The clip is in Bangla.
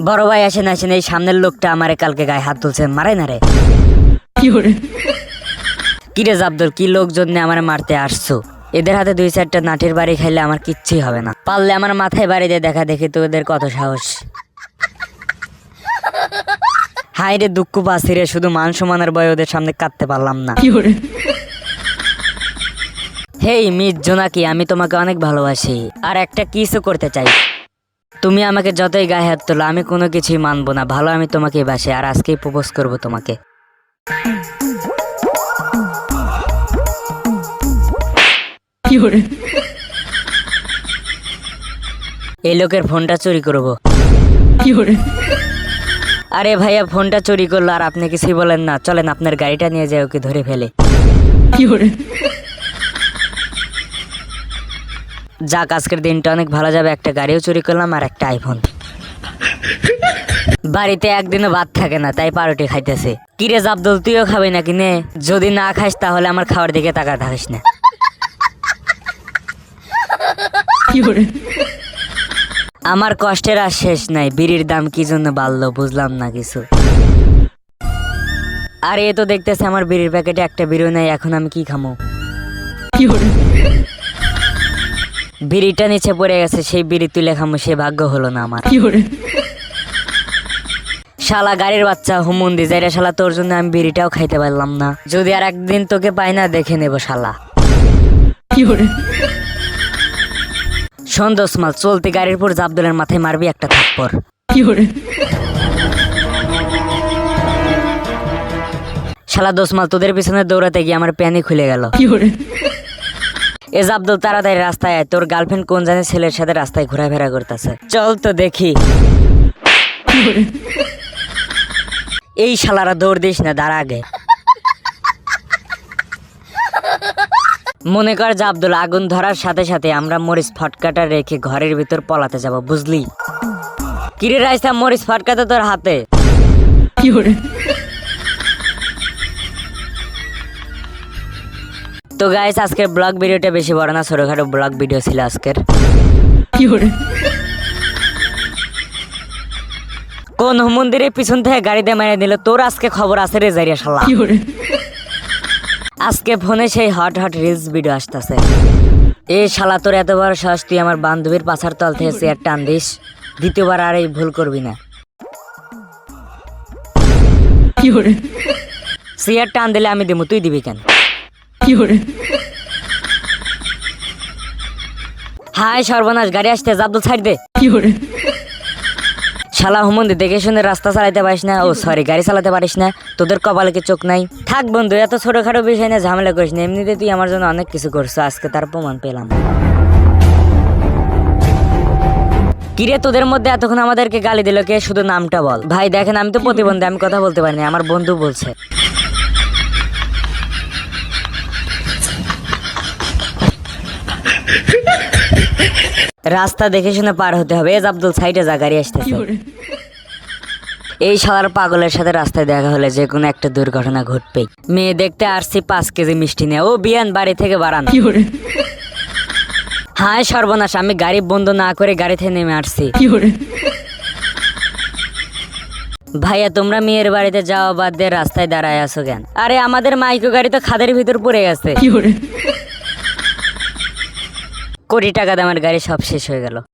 বড় ভাই আসেন আসেন, এই সামনের লোকটা আমারে কালকে গায়ে হাত তুলছে, মারে না রে। কি রে জাবদুল, কি লোকজন নিয়ে আমার মারতে আসছো? এদের হাতে 2-4টা নাটের বাড়ি খাইলে আমার কিচ্ছুই হবে না। পারলে আমার মাথায় বাড়ি দিয়ে দেখা দেখি তো ওদের কত সাহস। হাই রে দুঃখ পাচ্ছি রে, শুধু মান সম্মানের ভয়ে ওদের সামনে কাঁদতে পারলাম না। হেই মিস জোনাকি, আমি তোমাকে অনেক ভালোবাসি আর একটা কিছু করতে চাই। তুমি আমাকে যতই গায়ে হাত তোলো আমি কোনো কিছুই মানবো না। ভালো, আমি তোমাকে বাসি আর আজকেই প্রপোজ করবো তোমাকে। এই লোকের ফোনটা চুরি করবো। আরে ভাইয়া, ফোনটা চুরি করলো আর আপনি কিছুই বলেন না। চলেন আপনার গাড়িটা নিয়ে যাই, ওকে ধরে ফেলে। যাক, আজকের দিনটা অনেক ভালো যাবে। একটা গাড়িও চুরি করলাম আর একটা আইফোন। বাড়িতে একদিনও ভাত থাকে না, তাই পাউরুটি খাইতেছে। কিরে জাবদুল, তুইও খাবি নাকি? নে, যদি না খাস তাহলে আমার খাওয়ার দিকে তাকা থাকিস না। আমার কষ্টের আর শেষ নাই। বিড়ির দাম কি জন্য বাড়লো বুঝলাম না কিছু। আর এ তো দেখতেছে আমার বিড়ির প্যাকেটে একটা বিড়ি নাই। এখন আমি কি খামো? বিড়িটা নিচে পড়ে গেছে, সেই বিড়ি তুলে খামো, সে ভাগ্য হলো না আমার। শালা গাড়ির বাচ্চা হুমুন্দি যাইরা, শালা তোর জন্য আমি বিড়িটাও খাইতে পারলাম না। যদি আর একদিন তোকে পাই না, দেখে নেব শালা। সন্দেশ মাল, চলতি গাড়ির পর জাবদুলের মাথায় মারবি একটা থাপ্পড়। শালা দোসমাল, তোদের পিছনে দৌড়াতে গিয়ে আমার প্যানি খুলে গেল। এ জাবদুল, তাড়াতাড়ি রাস্তায় আয়। তোর গার্লফ্রেন্ড কোন জানে ছেলের সাথে রাস্তায় ঘোরাফেরা করতেছে। চল তো দেখি। এই শালারা দৌড় দিস না, দাঁড়া আগে। মনে কর জাবদুল, আগুন ধরার সাথে সাথে আমরা মরিচ ফটকাটা রেখে ঘরের ভিতর পলাতে যাব, বুঝলি? কিরে রাইসা, মরিচ ফটকাতে তোর হাতে। তো গাইস, আজকের ব্লগ ভিডিওটা বেশি বড় না, ছোটখাটো ব্লগ ভিডিও ছিল আজকের। কোন মন্দিরের পিছন থেকে গাড়ি দিয়ে মেরে দিল, তোর আজকে খবর আছে রে জারিয়া শালা। আজকে ফোনে সেই হট হট রিলস ভিডিও আসতেছে। এ শালা, তোর এত বড় সাহস, তুই আমার বান্ধবীর পাছার তল থেকে চেয়ার টান দিস। দ্বিতীয়বার আর এই ভুল করবি না। চেয়ার টান দিলে আমি দিব, তুই দিবি কেন? হাই সর্বনাশ, গাড়ি আসতে, জাবদুল ছাড় দে। শালা হুমন্দি, দেখে শুনে রাস্তা চালাইতে পারিস না। ও সরি, গাড়ি চালাতে পারিস না। তোদের কপালে কি চোখ নাই? থাক বন্ধু, এত ছোটখাটো বিষয় নিয়ে ঝামেলা করিস না। এমনিতে তুই আমার জন্য অনেক কিছু করছো, আজকে তার প্রমাণ পেলাম। কিরে, তোদের মধ্যে এতক্ষণ আমাদেরকে গালি দিল কে? শুধু নামটা বল। ভাই দেখেন, আমি তো প্রতিবন্ধী, আমি কথা বলতে পারিনি, আমার বন্ধু বলছে। রাস্তা দেখে শুনে পার হতে হবে। এ আব্দুল, সাইডে যা, গাড়ি আসতেছে। এই শালার পাগলের সাথে রাস্তায় দেখা হলে যে কোনো একটা দুর্ঘটনা ঘটবেই। মেয়ে দেখতে আসছি 5 কেজি মিষ্টি নিয়ে। ও বিয়ান, বাড়ি থেকে বাড়ান। হায় সর্বনাশ, আমি গাড়ি বন্ধ না করে গাড়ি থেকে নেমে আসছি। ভাইয়া, তোমরা মেয়ের বাড়িতে যাওয়া বাদ দিয়ে রাস্তায় দাঁড়ায় আছো কেন? আরে আমাদের মাইক্রো গাড়ি তো খাদের ভিতর পড়ে গেছে। কোটি টাকা দামের গাড়ি সব শেষ হয়ে গেল।